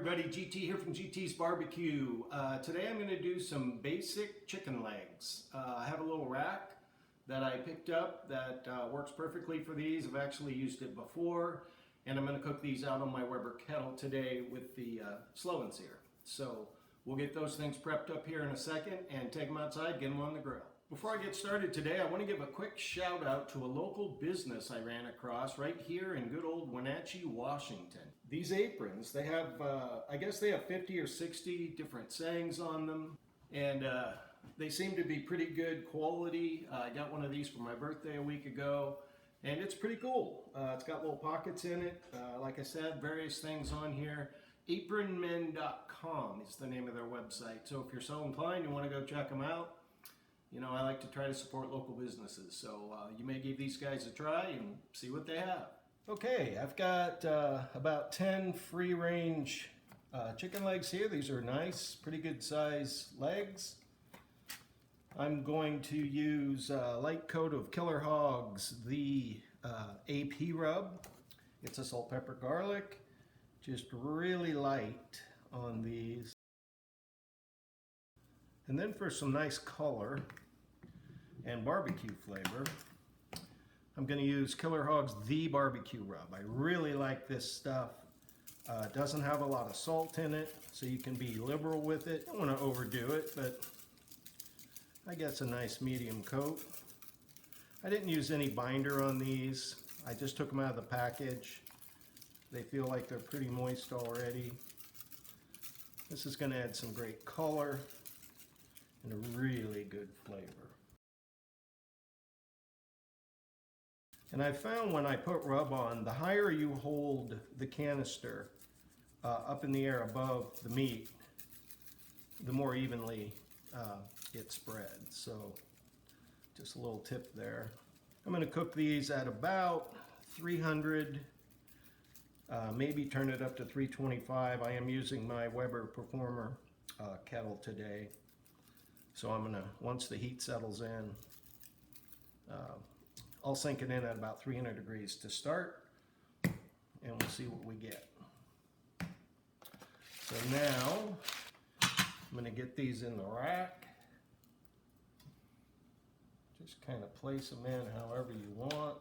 everybody, GT here from GT's Barbecue. Today I'm going to do some basic chicken legs. I have a little rack that I picked up that works perfectly for these. I've actually used it before, and I'm going to cook these out on my Weber Kettle today with the slow and sear. So we'll get those things prepped up here in a second and take them outside, get them on the grill. Before I get started today, I want to give a quick shout out to a local business I ran across right here in good old Wenatchee, Washington. These aprons, they have, I guess they have 50 or 60 different sayings on them, and they seem to be pretty good quality. I got one of these for my birthday a week ago, and it's pretty cool. It's got little pockets in it. Like I said, various things on here. Apronmen.com is the name of their website, so if you're so inclined, you want to go check them out. You know, I like to try to support local businesses, so you may give these guys a try and see what they have. Okay, I've got about 10 free-range chicken legs here. These are nice, pretty good size legs. I'm going to use a light coat of Killer Hogs, the AP rub. It's a salt, pepper, garlic, just really light on these. And then for some nice color and barbecue flavor, I'm going to use Killer Hogs the barbecue rub. I really like this stuff. It doesn't have a lot of salt in it, so you can be liberal with it. Don't want to overdo it, but I guess a nice medium coat. I didn't use any binder on these. I just took them out of the package. They feel like they're pretty moist already. This is going to add some great color and a really good flavor. And I found when I put rub on, the higher you hold the canister up in the air above the meat, the more evenly it spreads. So just a little tip there. I'm going to cook these at about 300, maybe turn it up to 325. I am using my Weber Performer kettle today. So I'm gonna, once the heat settles in, I'll sink it in at about 300 degrees to start, and we'll see what we get. So now, I'm gonna get these in the rack. Just kind of place them in however you want.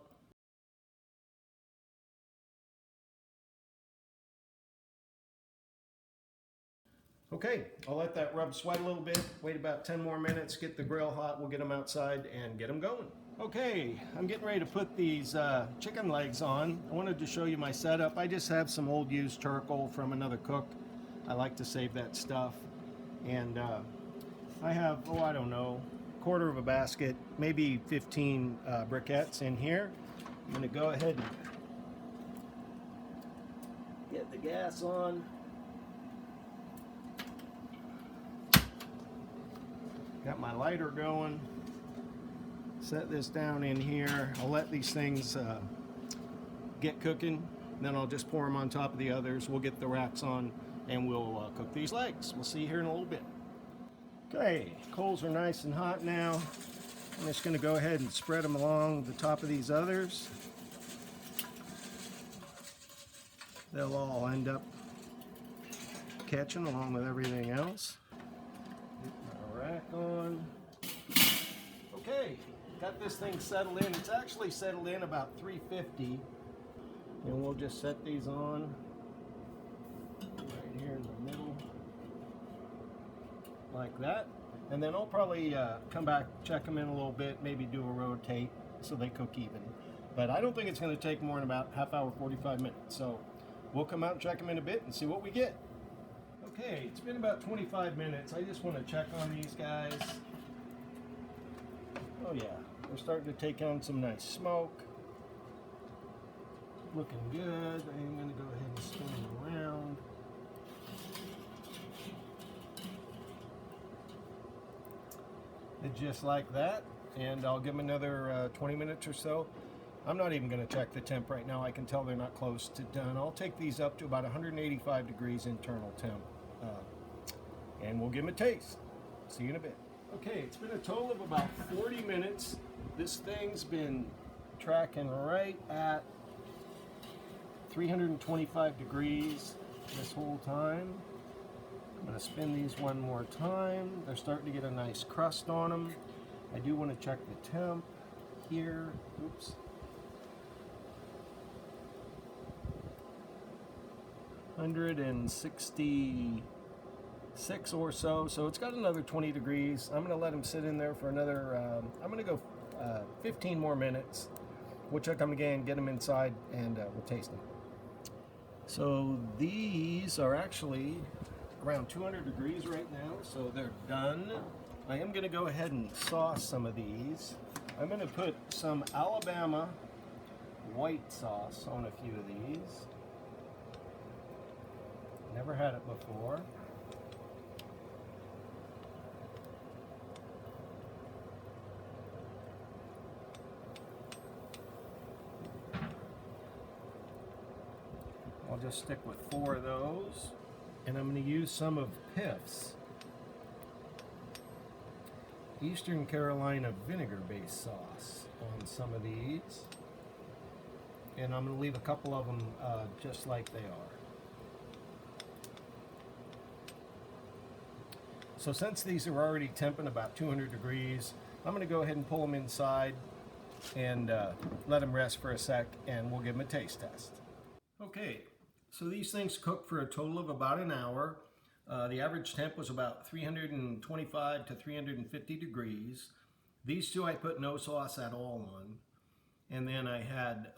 Okay, I'll let that rub sweat a little bit, wait about 10 more minutes, get the grill hot, we'll get them outside and get them going. Okay, I'm getting ready to put these chicken legs on. I wanted to show you my setup. I just have some old used charcoal from another cook. I like to save that stuff. And I have, I don't know, quarter of a basket, maybe 15 briquettes in here. I'm gonna go ahead and get the gas on. Got my lighter going. Set this down in here. I'll let these things get cooking. Then I'll just pour them on top of the others. We'll get the racks on and we'll cook these legs. We'll see you here in a little bit. Okay, coals are nice and hot now. I'm just going to go ahead and spread them along the top of these others. They'll all end up catching along with everything else. Rack on. Okay, got this thing settled in. It's actually settled in about 350, and we'll just set these on right here in the middle like that, and then I'll probably come back, check them in a little bit, maybe do a rotate so they cook even, but I don't think it's going to take more than about half hour, 45 minutes, so we'll come out and check them in a bit and see what we get. Okay, it's been about 25 minutes. I just want to check on these guys. Oh yeah, they're starting to take on some nice smoke. Looking good. I'm going to go ahead and spin them around. And just like that, and I'll give them another 20 minutes or so. I'm not even going to check the temp right now. I can tell they're not close to done. I'll take these up to about 185 degrees internal temp. And we'll give them a taste. See you in a bit. Okay, it's been a total of about 40 minutes. This thing's been tracking right at 325 degrees. this whole time. I'm going to spin these one more time. They're starting to get a nice crust on them. I do want to check the temp here. Oops. 166 or so. So it's got another 20 degrees. I'm going to let them sit in there for another, I'm going to go 15 more minutes. We'll check them again, get them inside, and we'll taste them. So these are actually around 200 degrees right now, so they're done. I am going to go ahead and sauce some of these. I'm going to put some Alabama white sauce on a few of these. Never had it before. I'll just stick with 4 of those. And I'm going to use some of Piff's Eastern Carolina vinegar-based sauce on some of these. And I'm going to leave a couple of them just like they are. So since these are already temping about 200 degrees, I'm going to go ahead and pull them inside and let them rest for a sec, and we'll give them a taste test. Okay, so these things cooked for a total of about an hour. The average temp was about 325 to 350 degrees. These two I put no sauce at all on. And then I had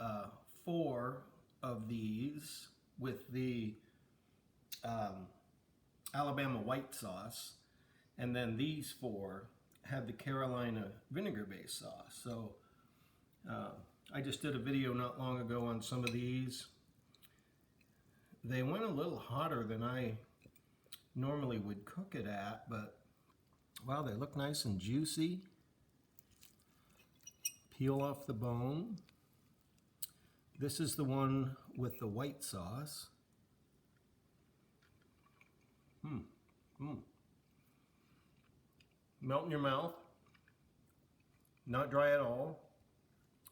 4 of these with the Alabama white sauce. And then these 4 had the Carolina vinegar-based sauce. So I just did a video not long ago on some of these. They went a little hotter than I normally would cook it at, but wow, they look nice and juicy. Peel off the bone. This is the one with the white sauce. Melt in your mouth. Not dry at all.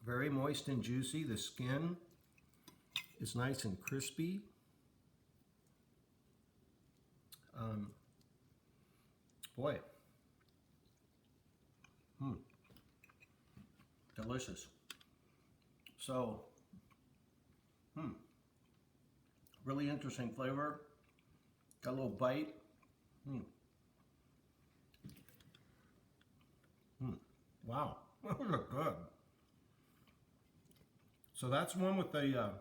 Very moist and juicy. The skin is nice and crispy. Boy. Delicious. So, really interesting flavor. Got a little bite. Wow, those are good. So that's one with the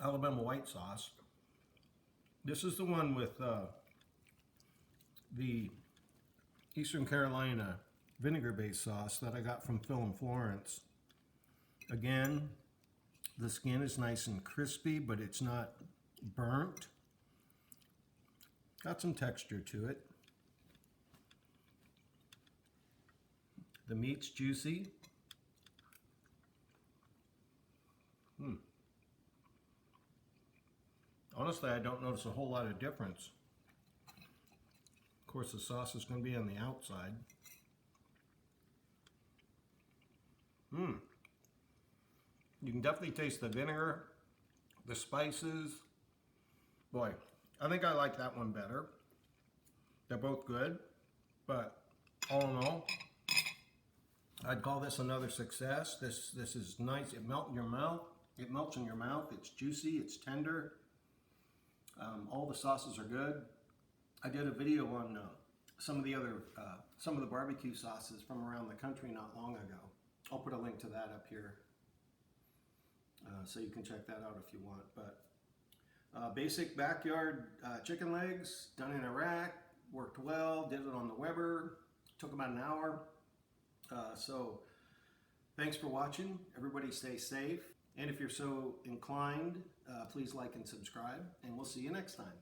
Alabama white sauce. This is the one with the Eastern Carolina vinegar-based sauce that I got from Phil and Florence. Again, the skin is nice and crispy, but it's not burnt. Got some texture to it. The meat's juicy. Honestly, I don't notice a whole lot of difference. Of course, the sauce is going to be on the outside. You can definitely taste the vinegar, the spices. Boy, I think I like that one better. They're both good, but all in all, I'd call this another success. This is nice. It melts in your mouth. It melts in your mouth. It's juicy. It's tender. All the sauces are good. I did a video on some of the barbecue sauces from around the country not long ago. I'll put a link to that up here, so you can check that out if you want. But basic backyard chicken legs done in a rack, worked well. Did it on the Weber. Took about an hour. So thanks for watching. Everybody stay safe. And if you're so inclined, please like and subscribe, and we'll see you next time.